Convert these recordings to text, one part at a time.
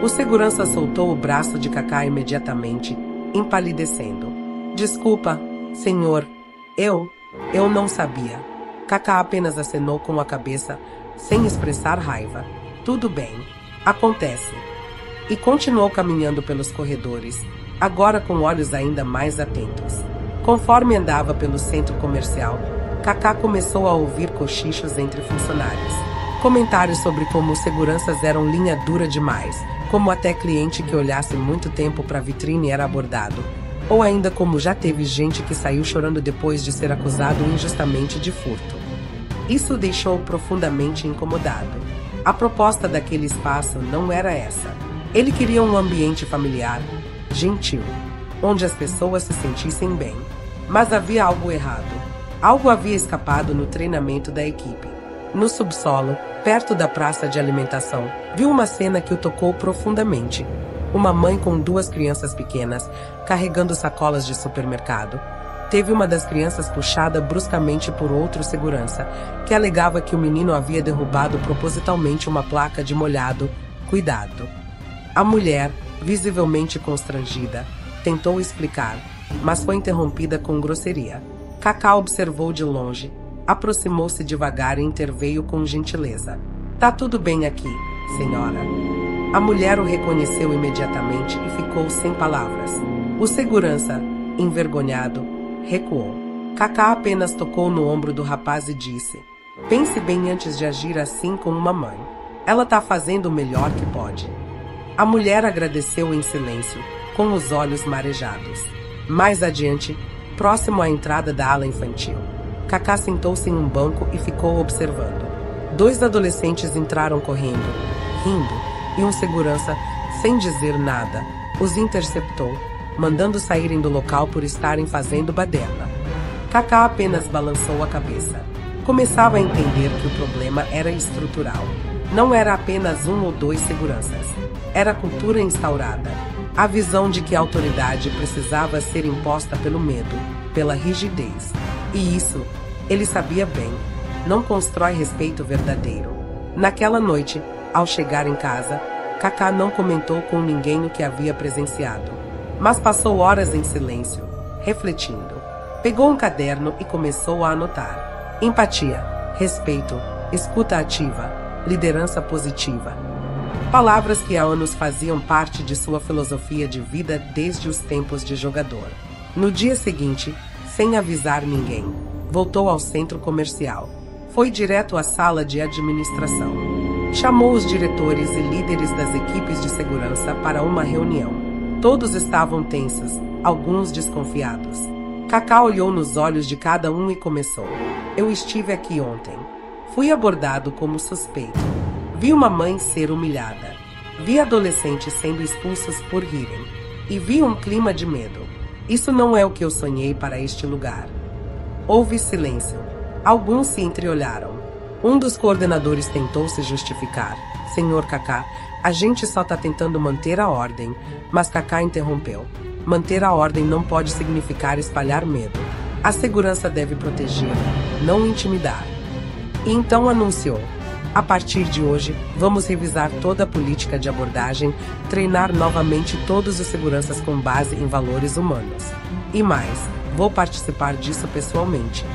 O segurança soltou o braço de Kaká imediatamente, empalidecendo. Desculpa, senhor. Eu não sabia. Kaká apenas acenou com a cabeça, sem expressar raiva. Tudo bem. Acontece. E continuou caminhando pelos corredores, agora com olhos ainda mais atentos. Conforme andava pelo centro comercial, Kaká começou a ouvir cochichos entre funcionários. Comentários sobre como os seguranças eram linha dura demais, como até cliente que olhasse muito tempo para a vitrine era abordado, ou ainda como já teve gente que saiu chorando depois de ser acusado injustamente de furto. Isso o deixou profundamente incomodado. A proposta daquele espaço não era essa. Ele queria um ambiente familiar, gentil, onde as pessoas se sentissem bem. Mas havia algo errado. Algo havia escapado no treinamento da equipe. No subsolo, perto da praça de alimentação, viu uma cena que o tocou profundamente. Uma mãe com 2 crianças pequenas, carregando sacolas de supermercado. Teve uma das crianças puxada bruscamente por outro segurança, que alegava que o menino havia derrubado propositalmente uma placa de molhado, cuidado. A mulher, visivelmente constrangida, tentou explicar, mas foi interrompida com grosseria. Kaká observou de longe, aproximou-se devagar e interveio com gentileza. Tá tudo bem aqui, senhora. A mulher o reconheceu imediatamente e ficou sem palavras. O segurança, envergonhado, recuou. Kaká apenas tocou no ombro do rapaz e disse: pense bem antes de agir assim com uma mãe. Ela tá fazendo o melhor que pode. A mulher agradeceu em silêncio, com os olhos marejados. Mais adiante, próximo à entrada da ala infantil, Kaká sentou-se em um banco e ficou observando. 2 adolescentes entraram correndo, rindo, e um segurança, sem dizer nada, os interceptou, mandando saírem do local por estarem fazendo baderna. Kaká apenas balançou a cabeça. Começava a entender que o problema era estrutural. Não era apenas 1 ou 2 seguranças. Era a cultura instaurada. A visão de que a autoridade precisava ser imposta pelo medo, pela rigidez. E isso, ele sabia bem, não constrói respeito verdadeiro. Naquela noite, ao chegar em casa, Kaká não comentou com ninguém o que havia presenciado, mas passou horas em silêncio, refletindo. Pegou um caderno e começou a anotar. Empatia, respeito, escuta ativa, liderança positiva. Palavras que há anos faziam parte de sua filosofia de vida desde os tempos de jogador. No dia seguinte, sem avisar ninguém, voltou ao centro comercial. Foi direto à sala de administração. Chamou os diretores e líderes das equipes de segurança para uma reunião. Todos estavam tensos, alguns desconfiados. Kaká olhou nos olhos de cada um e começou. Eu estive aqui ontem. Fui abordado como suspeito. Vi uma mãe ser humilhada. Vi adolescentes sendo expulsos por rirem. E vi um clima de medo. Isso não é o que eu sonhei para este lugar. Houve silêncio. Alguns se entreolharam. Um dos coordenadores tentou se justificar. Senhor Kaká, a gente só está tentando manter a ordem. Mas Kaká interrompeu. Manter a ordem não pode significar espalhar medo. A segurança deve proteger, não intimidar. E então anunciou. A partir de hoje, vamos revisar toda a política de abordagem, treinar novamente todos os seguranças com base em valores humanos. E mais, vou participar disso pessoalmente.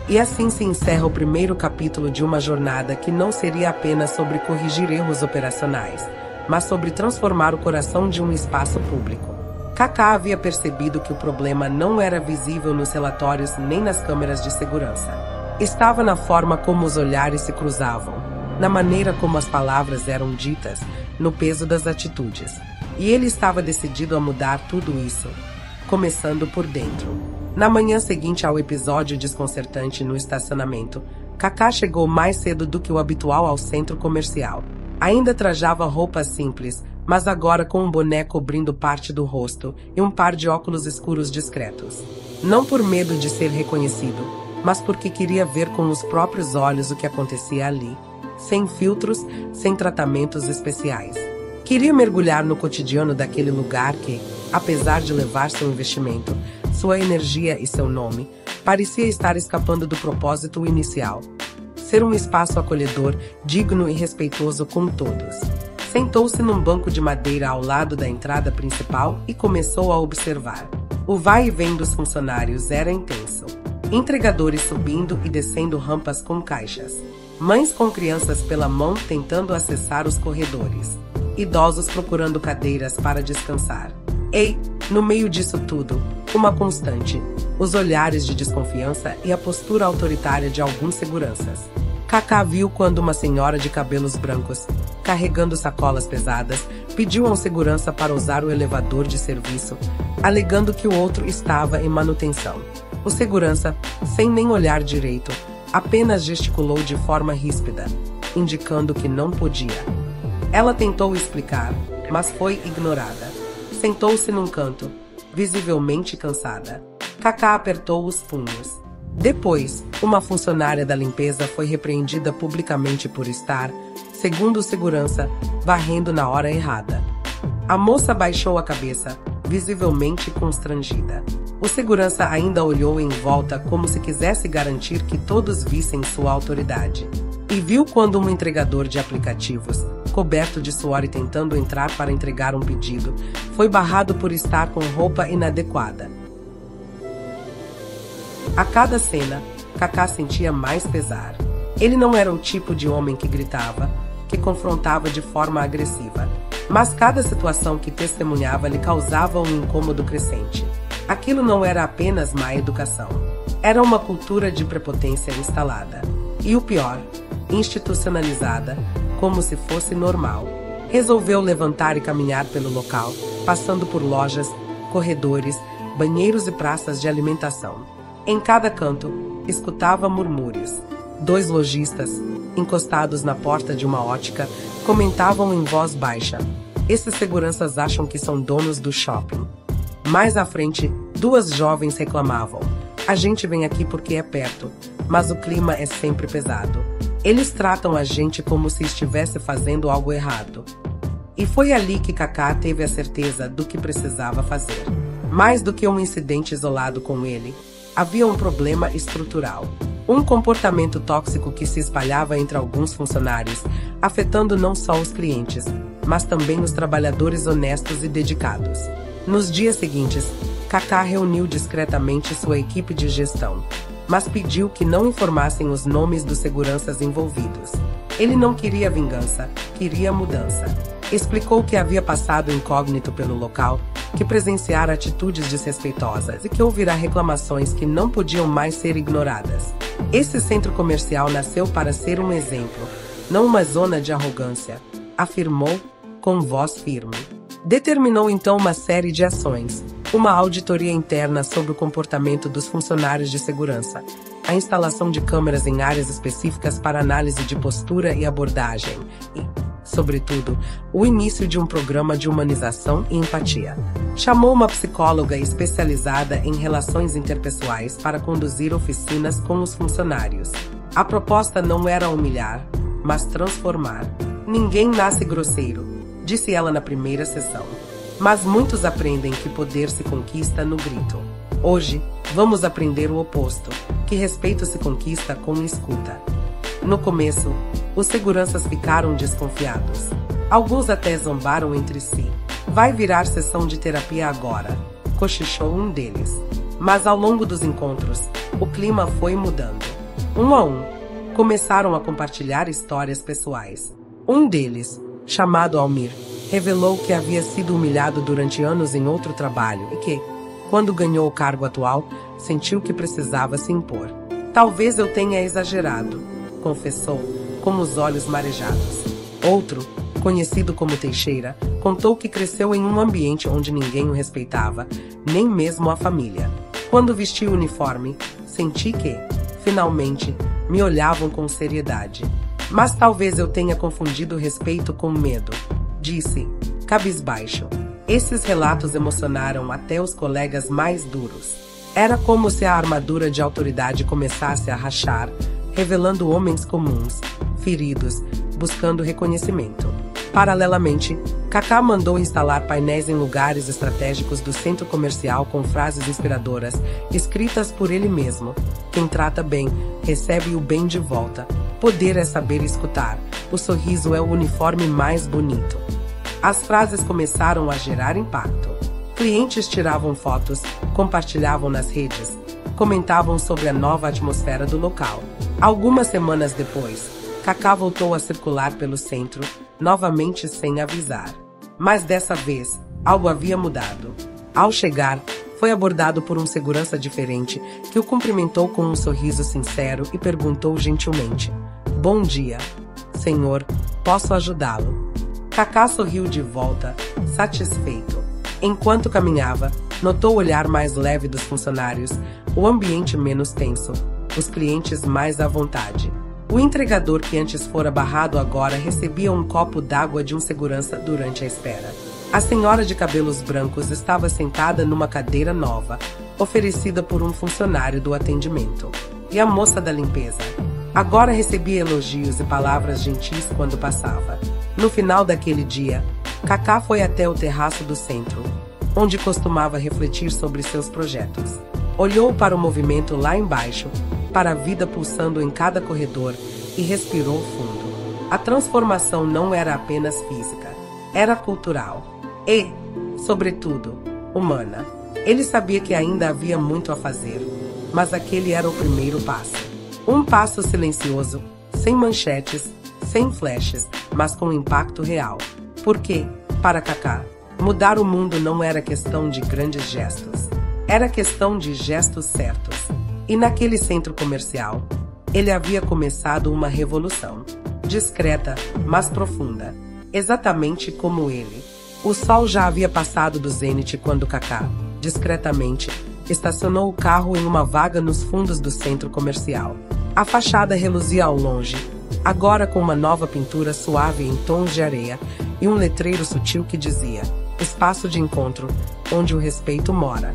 E assim se encerra o primeiro capítulo de uma jornada que não seria apenas sobre corrigir erros operacionais, mas sobre transformar o coração de um espaço público. Kaká havia percebido que o problema não era visível nos relatórios nem nas câmeras de segurança. Estava na forma como os olhares se cruzavam, na maneira como as palavras eram ditas, no peso das atitudes. E ele estava decidido a mudar tudo isso, começando por dentro. Na manhã seguinte ao episódio desconcertante no estacionamento, Kaká chegou mais cedo do que o habitual ao centro comercial. Ainda trajava roupas simples, mas agora com um boné cobrindo parte do rosto e um par de óculos escuros discretos. Não por medo de ser reconhecido, mas porque queria ver com os próprios olhos o que acontecia ali, sem filtros, sem tratamentos especiais. Queria mergulhar no cotidiano daquele lugar que, apesar de levar seu investimento, sua energia e seu nome, parecia estar escapando do propósito inicial. ser um espaço acolhedor, digno e respeitoso com todos. Sentou-se num banco de madeira ao lado da entrada principal e começou a observar. O vai e vem dos funcionários era intenso. Entregadores subindo e descendo rampas com caixas. Mães com crianças pela mão tentando acessar os corredores. Idosos procurando cadeiras para descansar. E, no meio disso tudo, uma constante: os olhares de desconfiança e a postura autoritária de alguns seguranças. Kaká viu quando uma senhora de cabelos brancos, carregando sacolas pesadas, pediu a um segurança para usar o elevador de serviço, alegando que o outro estava em manutenção. O segurança, sem nem olhar direito, apenas gesticulou de forma ríspida, indicando que não podia. Ela tentou explicar, mas foi ignorada. Sentou-se num canto, visivelmente cansada. Kaká apertou os punhos. Depois, uma funcionária da limpeza foi repreendida publicamente por estar, segundo o segurança, varrendo na hora errada. A moça baixou a cabeça, visivelmente constrangida. O segurança ainda olhou em volta como se quisesse garantir que todos vissem sua autoridade. E viu quando um entregador de aplicativos, coberto de suor e tentando entrar para entregar um pedido, foi barrado por estar com roupa inadequada. A cada cena, Kaká sentia mais pesar. Ele não era o tipo de homem que gritava, que confrontava de forma agressiva, mas cada situação que testemunhava lhe causava um incômodo crescente. Aquilo não era apenas má educação. Era uma cultura de prepotência instalada. E o pior, institucionalizada, como se fosse normal. Resolveu levantar e caminhar pelo local, passando por lojas, corredores, banheiros e praças de alimentação. Em cada canto, escutava murmúrios. 2 lojistas, encostados na porta de uma ótica, comentavam em voz baixa: esses seguranças acham que são donos do shopping. Mais à frente, 2 jovens reclamavam: a gente vem aqui porque é perto, mas o clima é sempre pesado. Eles tratam a gente como se estivesse fazendo algo errado. E foi ali que Kaká teve a certeza do que precisava fazer. Mais do que um incidente isolado com ele, havia um problema estrutural. Um comportamento tóxico que se espalhava entre alguns funcionários, afetando não só os clientes, mas também os trabalhadores honestos e dedicados. Nos dias seguintes, Kaká reuniu discretamente sua equipe de gestão, mas pediu que não informassem os nomes dos seguranças envolvidos. Ele não queria vingança, queria mudança. Explicou que havia passado incógnito pelo local, que presenciara atitudes desrespeitosas e que ouvirá reclamações que não podiam mais ser ignoradas. Esse centro comercial nasceu para ser um exemplo, não uma zona de arrogância, afirmou com voz firme. Determinou então uma série de ações, uma auditoria interna sobre o comportamento dos funcionários de segurança, a instalação de câmeras em áreas específicas para análise de postura e abordagem e, sobretudo, o início de um programa de humanização e empatia. Chamou uma psicóloga especializada em relações interpessoais para conduzir oficinas com os funcionários. A proposta não era humilhar, mas transformar. Ninguém nasce grosseiro, disse ela na primeira sessão. Mas muitos aprendem que poder se conquista no grito. Hoje, vamos aprender o oposto, que respeito se conquista com escuta. No começo, os seguranças ficaram desconfiados. Alguns até zombaram entre si. Vai virar sessão de terapia agora, cochichou um deles. Mas ao longo dos encontros, o clima foi mudando. Um a um, começaram a compartilhar histórias pessoais. Um deles, chamado Almir, revelou que havia sido humilhado durante anos em outro trabalho e que, quando ganhou o cargo atual, sentiu que precisava se impor. Talvez eu tenha exagerado, confessou, com os olhos marejados. Outro, conhecido como Teixeira, contou que cresceu em um ambiente onde ninguém o respeitava, nem mesmo a família. Quando vesti o uniforme, senti que, finalmente, me olhavam com seriedade. Mas talvez eu tenha confundido respeito com medo, disse, cabisbaixo. Esses relatos emocionaram até os colegas mais duros. Era como se a armadura de autoridade começasse a rachar, revelando homens comuns, feridos, buscando reconhecimento. Paralelamente, Kaká mandou instalar painéis em lugares estratégicos do centro comercial com frases inspiradoras, escritas por ele mesmo. Quem trata bem, recebe o bem de volta. Poder é saber escutar. O sorriso é o uniforme mais bonito. As frases começaram a gerar impacto. Clientes tiravam fotos, compartilhavam nas redes, comentavam sobre a nova atmosfera do local. Algumas semanas depois, Kaká voltou a circular pelo centro, novamente sem avisar. Mas dessa vez, algo havia mudado. Ao chegar, foi abordado por um segurança diferente, que o cumprimentou com um sorriso sincero e perguntou gentilmente: "Bom dia, senhor, posso ajudá-lo?" Kaká sorriu de volta, satisfeito. Enquanto caminhava, notou o olhar mais leve dos funcionários, o ambiente menos tenso, os clientes mais à vontade. O entregador que antes fora barrado agora recebia um copo d'água de um segurança durante a espera. A senhora de cabelos brancos estava sentada numa cadeira nova, oferecida por um funcionário do atendimento. E a moça da limpeza agora recebia elogios e palavras gentis quando passava. No final daquele dia, Kaká foi até o terraço do centro, onde costumava refletir sobre seus projetos. Olhou para o movimento lá embaixo, para a vida pulsando em cada corredor, e respirou fundo. A transformação não era apenas física, era cultural e, sobretudo, humana. Ele sabia que ainda havia muito a fazer, mas aquele era o primeiro passo. Um passo silencioso, sem manchetes, sem flashes, mas com impacto real. Porque, para Kaká, mudar o mundo não era questão de grandes gestos. Era questão de gestos certos. E naquele centro comercial, ele havia começado uma revolução. Discreta, mas profunda. Exatamente como ele. O sol já havia passado do zênite quando Kaká, discretamente, estacionou o carro em uma vaga nos fundos do centro comercial. A fachada reluzia ao longe, agora com uma nova pintura suave em tons de areia e um letreiro sutil que dizia: "Espaço de encontro, onde o respeito mora."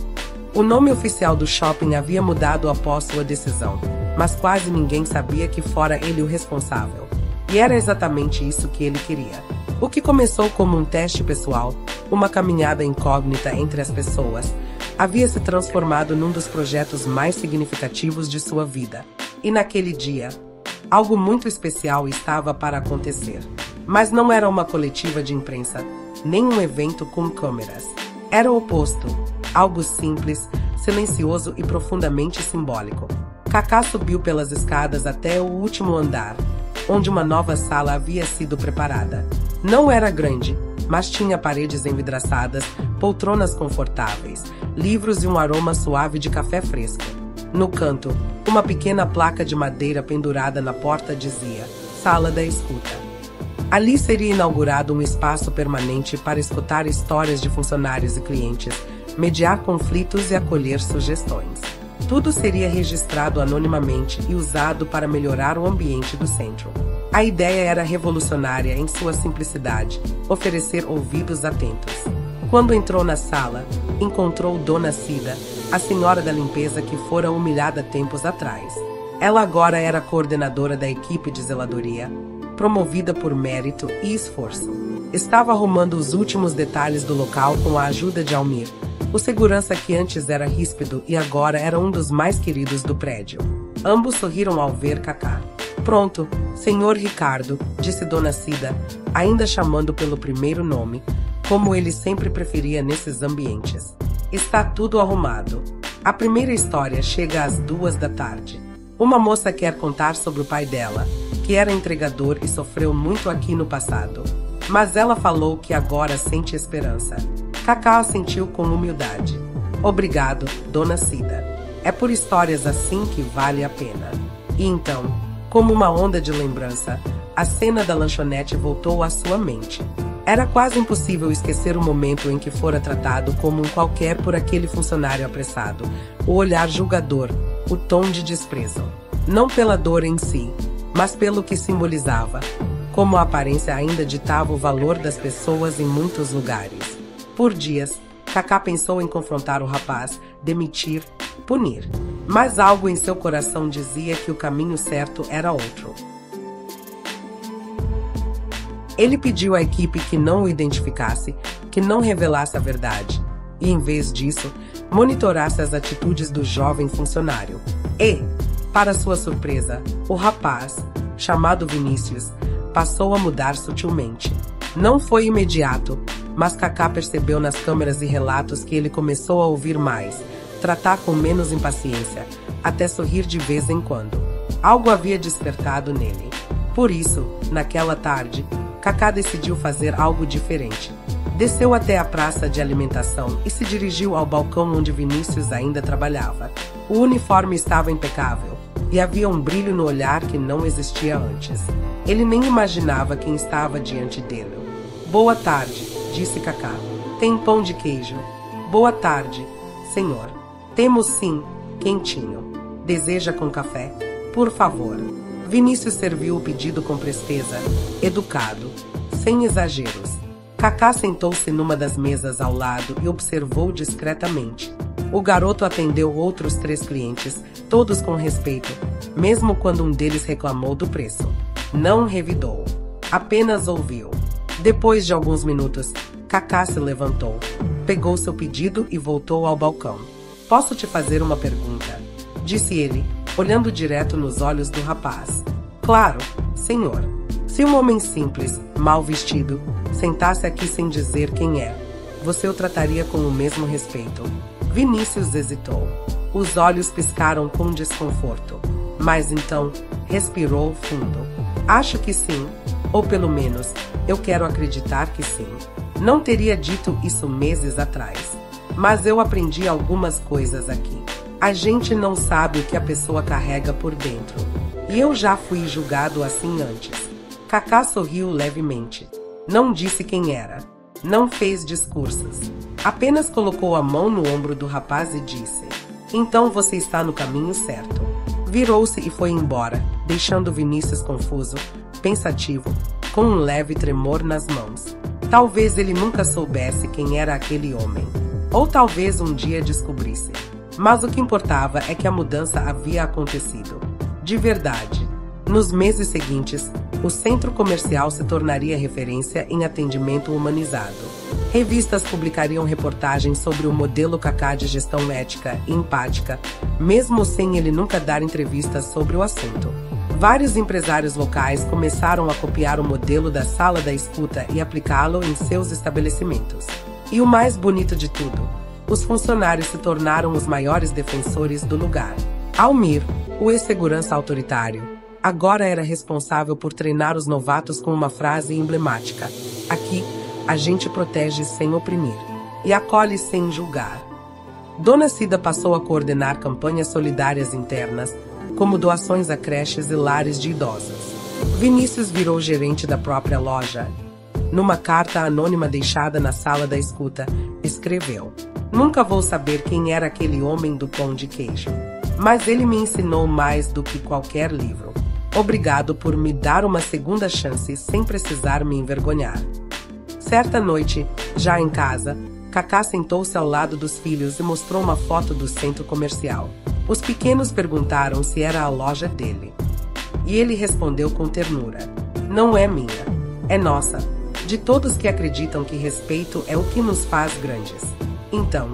O nome oficial do shopping havia mudado após sua decisão, mas quase ninguém sabia que fora ele o responsável. E era exatamente isso que ele queria. O que começou como um teste pessoal, uma caminhada incógnita entre as pessoas, havia se transformado num dos projetos mais significativos de sua vida. E naquele dia, algo muito especial estava para acontecer. Mas não era uma coletiva de imprensa, nem um evento com câmeras. Era o oposto, algo simples, silencioso e profundamente simbólico. Kaká subiu pelas escadas até o último andar, onde uma nova sala havia sido preparada. Não era grande, mas tinha paredes envidraçadas, poltronas confortáveis, livros e um aroma suave de café fresco. No canto, uma pequena placa de madeira pendurada na porta dizia: "Sala da Escuta." Ali seria inaugurado um espaço permanente para escutar histórias de funcionários e clientes, mediar conflitos e acolher sugestões. Tudo seria registrado anonimamente e usado para melhorar o ambiente do centro. A ideia era revolucionária em sua simplicidade, oferecer ouvidos atentos. Quando entrou na sala, encontrou Dona Cida, a senhora da limpeza que fora humilhada tempos atrás. Ela agora era coordenadora da equipe de zeladoria, promovida por mérito e esforço. Estava arrumando os últimos detalhes do local com a ajuda de Almir, o segurança que antes era ríspido e agora era um dos mais queridos do prédio. Ambos sorriram ao ver Kaká. "Pronto, senhor Ricardo", disse Dona Cida, ainda chamando pelo primeiro nome, como ele sempre preferia nesses ambientes. "Está tudo arrumado. A primeira história chega às 14h. Uma moça quer contar sobre o pai dela, que era entregador e sofreu muito aqui no passado. Mas ela falou que agora sente esperança." Kaká assentiu com humildade. "Obrigado, Dona Cida. É por histórias assim que vale a pena." E então, como uma onda de lembrança, a cena da lanchonete voltou à sua mente. Era quase impossível esquecer o momento em que fora tratado como um qualquer por aquele funcionário apressado, o olhar julgador, o tom de desprezo. Não pela dor em si, mas pelo que simbolizava, como a aparência ainda ditava o valor das pessoas em muitos lugares. Por dias, Kaká pensou em confrontar o rapaz, demitir, punir. Mas algo em seu coração dizia que o caminho certo era outro. Ele pediu à equipe que não o identificasse, que não revelasse a verdade, e em vez disso, monitorasse as atitudes do jovem funcionário. E, para sua surpresa, o rapaz, chamado Vinícius, passou a mudar sutilmente. Não foi imediato, mas Kaká percebeu nas câmeras e relatos que ele começou a ouvir mais, tratar com menos impaciência, até sorrir de vez em quando. Algo havia despertado nele. Por isso, naquela tarde, Kaká decidiu fazer algo diferente. Desceu até a praça de alimentação e se dirigiu ao balcão onde Vinícius ainda trabalhava. O uniforme estava impecável, e havia um brilho no olhar que não existia antes. Ele nem imaginava quem estava diante dele. Boa tarde, disse Kaká. Tem pão de queijo? Boa tarde, senhor. Temos sim, quentinho. Deseja com café? Por favor. Vinícius serviu o pedido com presteza, educado, sem exageros. Kaká sentou-se numa das mesas ao lado e observou discretamente. O garoto atendeu outros 3 clientes, todos com respeito, mesmo quando um deles reclamou do preço. Não revidou, apenas ouviu. Depois de alguns minutos, Kaká se levantou, pegou seu pedido e voltou ao balcão. Posso te fazer uma pergunta? Disse ele, olhando direto nos olhos do rapaz. Claro, senhor. Se um homem simples, mal vestido, sentasse aqui sem dizer quem é, você o trataria com o mesmo respeito? Vinícius hesitou. Os olhos piscaram com desconforto. Mas então, respirou fundo. Acho que sim, ou pelo menos, eu quero acreditar que sim. Não teria dito isso meses atrás. Mas eu aprendi algumas coisas aqui. A gente não sabe o que a pessoa carrega por dentro. E eu já fui julgado assim antes. Kaká sorriu levemente. Não disse quem era. Não fez discursos. Apenas colocou a mão no ombro do rapaz e disse: então você está no caminho certo. Virou-se e foi embora, deixando Vinícius confuso, pensativo, com um leve tremor nas mãos. Talvez ele nunca soubesse quem era aquele homem. Ou talvez um dia descobrisse. Mas o que importava é que a mudança havia acontecido. De verdade. Nos meses seguintes, o centro comercial se tornaria referência em atendimento humanizado. Revistas publicariam reportagens sobre o modelo Kaká de gestão ética e empática, mesmo sem ele nunca dar entrevistas sobre o assunto. Vários empresários locais começaram a copiar o modelo da sala da escuta e aplicá-lo em seus estabelecimentos. E o mais bonito de tudo, os funcionários se tornaram os maiores defensores do lugar. Almir, o ex-segurança autoritário, agora era responsável por treinar os novatos com uma frase emblemática: aqui, a gente protege sem oprimir e acolhe sem julgar. Dona Cida passou a coordenar campanhas solidárias internas, como doações a creches e lares de idosos. Vinícius virou gerente da própria loja. Numa carta anônima deixada na sala da escuta, escreveu: nunca vou saber quem era aquele homem do pão de queijo, mas ele me ensinou mais do que qualquer livro. Obrigado por me dar uma segunda chance sem precisar me envergonhar. Certa noite, já em casa, Kaká sentou-se ao lado dos filhos e mostrou uma foto do centro comercial. Os pequenos perguntaram se era a loja dele. E ele respondeu com ternura: não é minha, é nossa, de todos que acreditam que respeito é o que nos faz grandes. Então,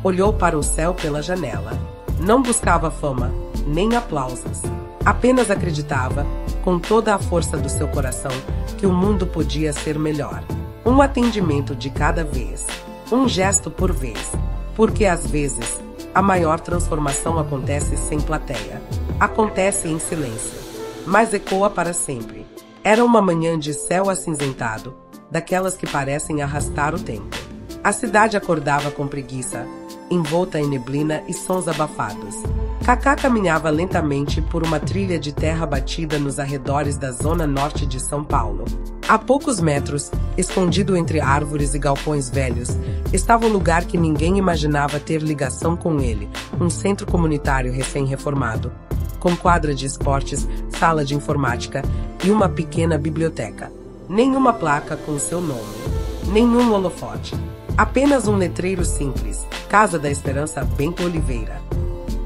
olhou para o céu pela janela. Não buscava fama, nem aplausos. Apenas acreditava, com toda a força do seu coração, que o mundo podia ser melhor. Um atendimento de cada vez, um gesto por vez, porque às vezes, a maior transformação acontece sem plateia. Acontece em silêncio, mas ecoa para sempre. Era uma manhã de céu acinzentado, daquelas que parecem arrastar o tempo. A cidade acordava com preguiça, envolta em neblina e sons abafados. Kaká caminhava lentamente por uma trilha de terra batida nos arredores da zona norte de São Paulo. A poucos metros, escondido entre árvores e galpões velhos, estava um lugar que ninguém imaginava ter ligação com ele, um centro comunitário recém-reformado, com quadra de esportes, sala de informática e uma pequena biblioteca. Nenhuma placa com seu nome, nenhum holofote. Apenas um letreiro simples: Casa da Esperança Bento Oliveira.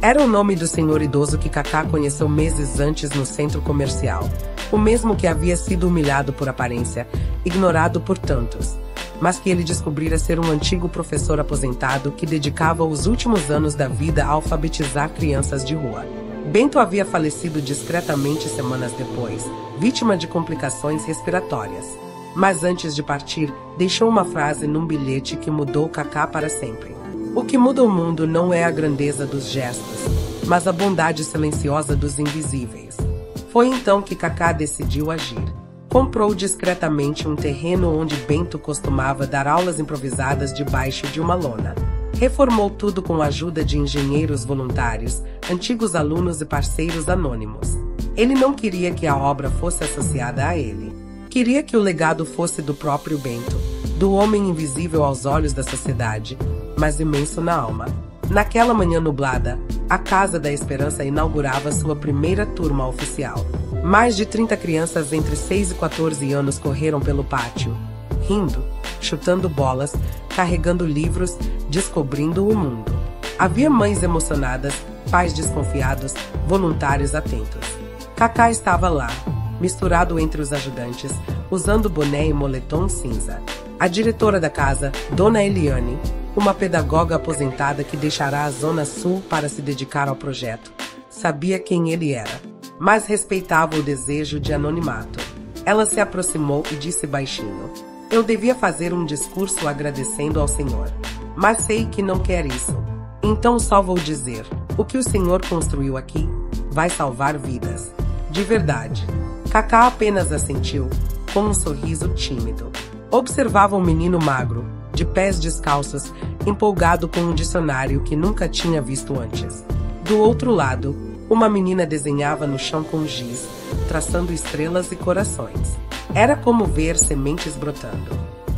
Era o nome do senhor idoso que Kaká conheceu meses antes no centro comercial, o mesmo que havia sido humilhado por aparência, ignorado por tantos, mas que ele descobrira ser um antigo professor aposentado que dedicava os últimos anos da vida a alfabetizar crianças de rua. Bento havia falecido discretamente semanas depois, vítima de complicações respiratórias. Mas antes de partir, deixou uma frase num bilhete que mudou Kaká para sempre. O que muda o mundo não é a grandeza dos gestos, mas a bondade silenciosa dos invisíveis. Foi então que Kaká decidiu agir. Comprou discretamente um terreno onde Bento costumava dar aulas improvisadas debaixo de uma lona. Reformou tudo com a ajuda de engenheiros voluntários, antigos alunos e parceiros anônimos. Ele não queria que a obra fosse associada a ele. Queria que o legado fosse do próprio Bento, do homem invisível aos olhos da sociedade, mas imenso na alma. Naquela manhã nublada, a Casa da Esperança inaugurava sua primeira turma oficial. Mais de 30 crianças entre 6 e 14 anos correram pelo pátio, rindo, chutando bolas, carregando livros, descobrindo o mundo. Havia mães emocionadas, pais desconfiados, voluntários atentos. Kaká estava lá, misturado entre os ajudantes, usando boné e moletom cinza. A diretora da casa, Dona Eliane, uma pedagoga aposentada que deixará a Zona Sul para se dedicar ao projeto, sabia quem ele era, mas respeitava o desejo de anonimato. Ela se aproximou e disse baixinho: "Eu devia fazer um discurso agradecendo ao Senhor, mas sei que não quer isso. Então só vou dizer, o que o Senhor construiu aqui vai salvar vidas. De verdade." Kaká apenas assentiu, com um sorriso tímido. Observava um menino magro, de pés descalços, empolgado com um dicionário que nunca tinha visto antes. Do outro lado, uma menina desenhava no chão com giz, traçando estrelas e corações. Era como ver sementes brotando.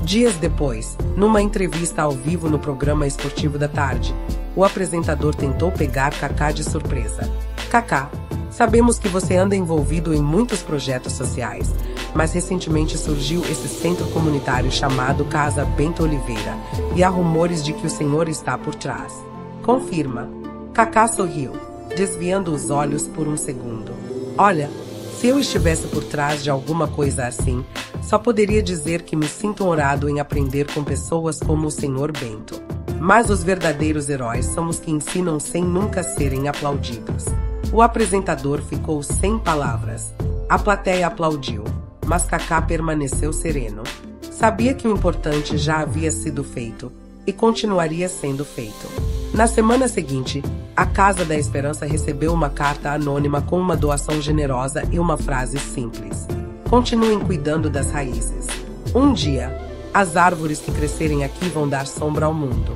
Dias depois, numa entrevista ao vivo no programa esportivo da tarde, o apresentador tentou pegar Kaká de surpresa. "Kaká, sabemos que você anda envolvido em muitos projetos sociais, mas recentemente surgiu esse centro comunitário chamado Casa Bento Oliveira, e há rumores de que o senhor está por trás. Confirma." Kaká sorriu, desviando os olhos por um segundo. "Olha, se eu estivesse por trás de alguma coisa assim, só poderia dizer que me sinto honrado em aprender com pessoas como o senhor Bento. Mas os verdadeiros heróis são os que ensinam sem nunca serem aplaudidos." O apresentador ficou sem palavras. A plateia aplaudiu, mas Kaká permaneceu sereno. Sabia que o importante já havia sido feito, e continuaria sendo feito. Na semana seguinte, a Casa da Esperança recebeu uma carta anônima com uma doação generosa e uma frase simples: "Continuem cuidando das raízes. Um dia, as árvores que crescerem aqui vão dar sombra ao mundo."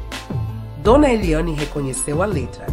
Dona Eliane reconheceu a letra.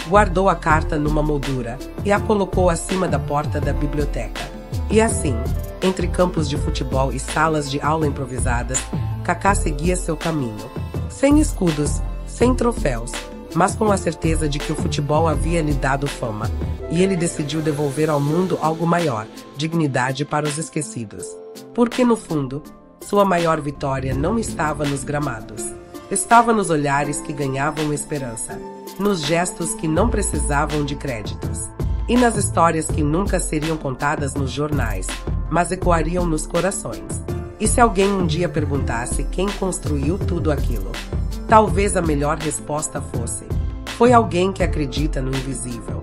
Guardou a carta numa moldura e a colocou acima da porta da biblioteca. E assim, entre campos de futebol e salas de aula improvisadas, Kaká seguia seu caminho. Sem escudos, sem troféus, mas com a certeza de que o futebol havia lhe dado fama, e ele decidiu devolver ao mundo algo maior, dignidade para os esquecidos. Porque no fundo, sua maior vitória não estava nos gramados. Estava nos olhares que ganhavam esperança, nos gestos que não precisavam de créditos, e nas histórias que nunca seriam contadas nos jornais, mas ecoariam nos corações. E se alguém um dia perguntasse quem construiu tudo aquilo, talvez a melhor resposta fosse: foi alguém que acredita no invisível.